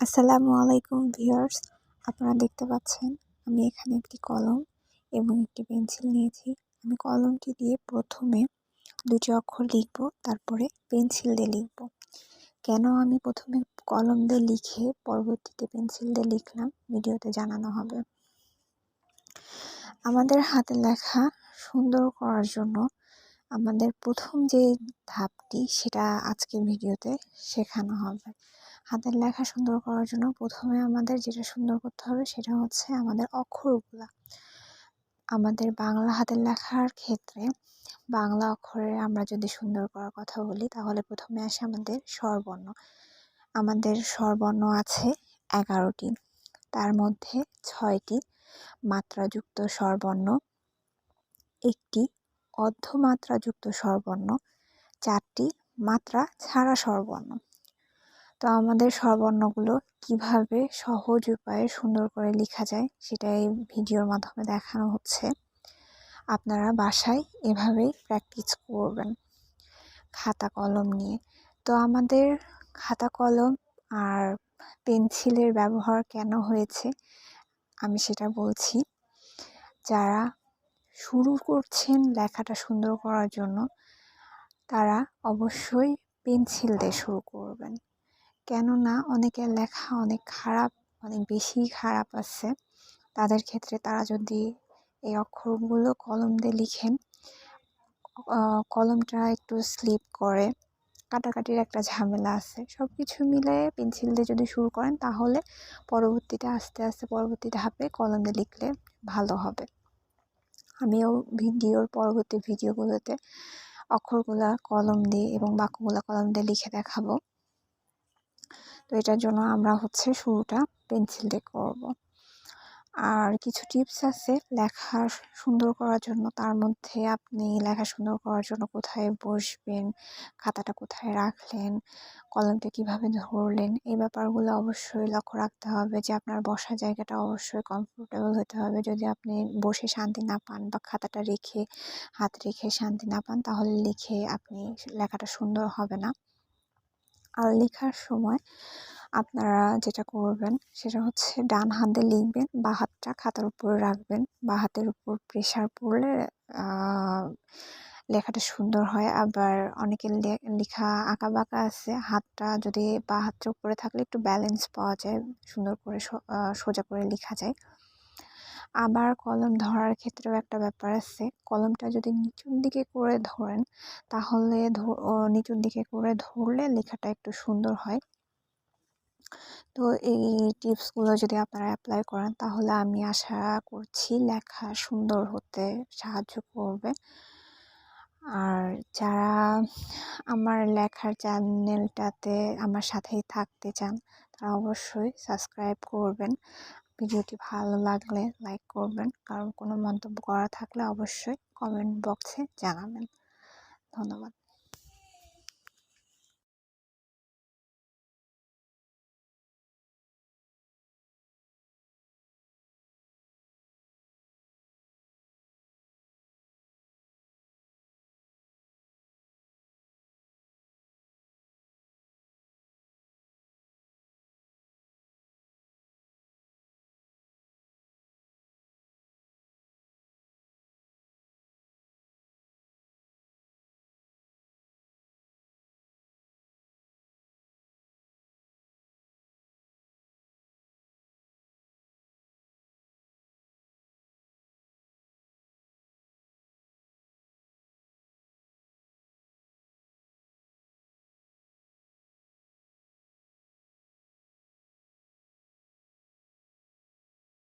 আসসালামু আলাইকুম ভিউয়ার্স, আপনারা দেখতে পাচ্ছেন আমি এখানে একটি কলম এবং একটি পেন্সিল নিয়েছি। আমি কলমটি দিয়ে প্রথমে দুটি অক্ষর লিখব, তারপরে পেন্সিল দিয়ে লিখব। কেন আমি প্রথমে কলম দিয়ে লিখে পরবর্তীতে পেন্সিল দিয়ে লিখলাম ভিডিওতে জানানো হবে। আমাদের হাতের লেখা সুন্দর করার জন্য আমাদের প্রথম যে ধাপটি সেটা আজকের ভিডিওতে শেখানো হবে। হাতের লেখা সুন্দর করার জন্য প্রথমে আমাদের যেটা সুন্দর করতে হবে সেটা হচ্ছে আমাদের অক্ষরগুলা। আমাদের বাংলা হাতের লেখার ক্ষেত্রে বাংলা অক্ষরে আমরা যদি সুন্দর করার কথা বলি তাহলে প্রথমে আসে আমাদের স্বরবর্ণ। আমাদের স্বরবর্ণ আছে 11টি, তার মধ্যে 6টি মাত্রাযুক্ত স্বরবর্ণ, একটি অর্ধমাত্রাযুক্ত স্বরবর্ণ, 4টি মাত্রা ছাড়া স্বরবর্ণ। তো আমাদের স্বরবর্ণগুলো কিভাবে সহজ উপায়ে সুন্দর করে লেখা যায় সেটা এই ভিডিওর মাধ্যমে দেখানো হচ্ছে। আপনারা বাসায় এভাবেই প্র্যাকটিস করবেন খাতা কলম নিয়ে। তো আমাদের খাতা কলম আর পেন্সিলের ব্যবহার কেন হয়েছে আমি সেটা বলছি। যারা শুরু করছেন লেখাটা সুন্দর করার জন্য তারা অবশ্যই পেন্সিল দিয়ে শুরু করবেন, কেননা অনেকের লেখা অনেক খারাপ, অনেক বেশি খারাপ আছে। তাদের ক্ষেত্রে তারা যদি এই অক্ষরগুলো কলম দিয়ে লিখেন, কলমটা একটু স্লিপ করে, কাটাকাটির একটা ঝামেলা আছে, সব কিছু মিলে পেন্সিল দিয়ে যদি শুরু করেন তাহলে পরবর্তীতে আস্তে আস্তে পরবর্তী ধাপে কলম দিয়ে লিখলে ভালো হবে। আমিও পরবর্তী ভিডিওগুলোতে অক্ষরগুলা কলম দিয়ে এবং বাক্যগুলা কলম দিয়ে লিখে দেখাবো। তো এটার জন্য আমরা শুরুটা পেন্সিল দিয়ে করব। আর কিছু টিপস আছে লেখা সুন্দর করার জন্য। তার মধ্যে আপনি লেখা সুন্দর করার জন্য কোথায় বসবেন, খাতাটা কোথায় রাখলেন, কলমটা কিভাবে ধরলেন, এই ব্যাপারগুলো অবশ্যই লক্ষ্য রাখতে হবে যে আপনার বসার জায়গাটা অবশ্যই কমফোর্টেবল হতে হবে। যদি আপনি বসে শান্তি না পান বা খাতাটা রেখে হাত রেখে শান্তি না পান তাহলে লিখে আপনি লেখাটা সুন্দর হবে না। আর লেখার সময় আপনারা যেটা করবেন সেটা হচ্ছে ডান হাত দিয়ে লিখবেন, বাঁ হাতটা খাতার উপরে রাখবেন। বাঁ হাতের উপর প্রেশার পড়লে লেখাটা সুন্দর হয়। আবার অনেকের লেখা আঁকা বাঁকা আছে, হাতটা যদি বাঁ হাতটার উপরে থাকলে একটু ব্যালেন্স পাওয়া যায়, সুন্দর করে সোজা করে লেখা যায়। আবার কলম ধরার ক্ষেত্রেও একটা ব্যাপার আছে, কলমটা যদি নিচুর দিকে করে ধরেন তাহলে নিচুর দিকে করে ধরলে লেখাটা একটু সুন্দর হয়। তো এই টিপসগুলো যদি আপনারা অ্যাপ্লাই করেন তাহলে আমি আশা করছি লেখা সুন্দর হতে সাহায্য করবে। আর যারা আমার লেখার চ্যানেলটাতে আমার সাথেই থাকতে চান তারা অবশ্যই সাবস্ক্রাইব করবেন। ভিডিওটি ভালো লাগলে লাইক করবেন, কারণ কোনো মন্তব্য করা থাকলে অবশ্যই কমেন্ট বক্সে জানাবেন। ধন্যবাদ।